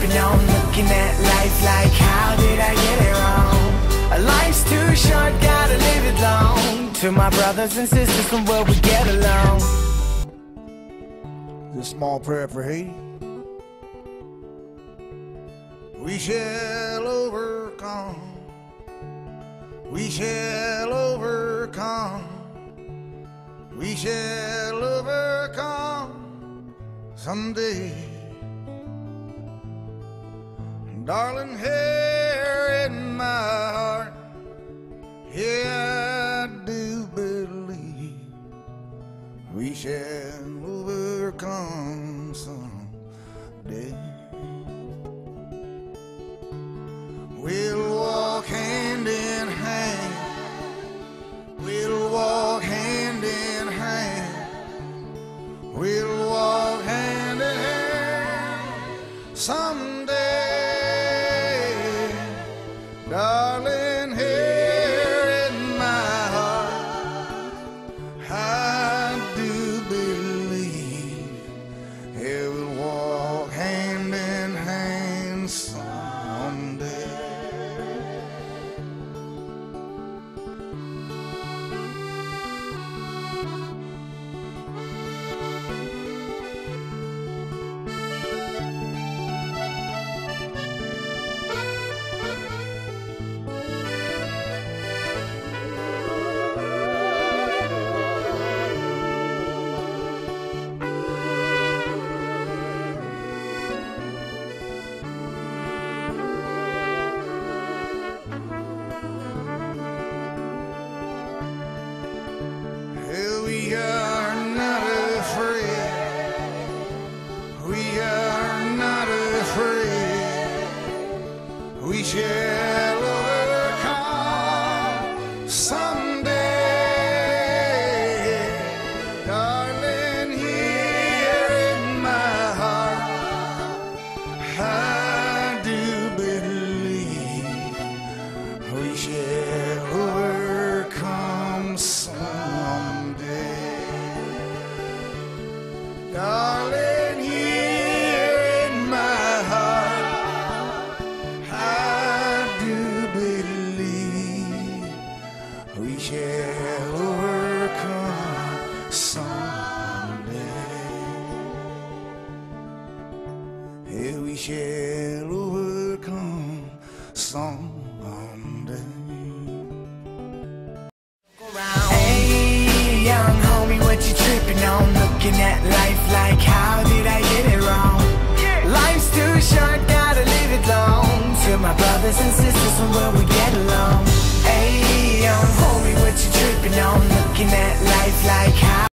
tripping on, looking at life like, how did I get it wrong? Life's too short, gotta live it long. To my brothers and sisters from where we get along. This small prayer for Haiti. We shall overcome. We shall overcome. We shall overcome someday. Darling, here in my heart, yeah, I do believe we shall overcome someday. We'll walk hand in hand. We'll walk hand in hand. We'll walk hand in hand someday. Darling, here in my heart, I do believe yeah, we'll walk hand in hand someday. We are not afraid. We are not afraid. We shall overcome someday. Darling, here in my heart, I do believe we shall overcome someday. Darling, here in my heart, I do believe we shall overcome someday. Yeah, we shall overcome someday. Hey, young homie, what you tripping on? Looking at life like, how did I get it wrong? Life's too short, gotta live it long. To my brothers and sisters from where we get along. Hey, young homie, what you tripping on? Looking at life like, how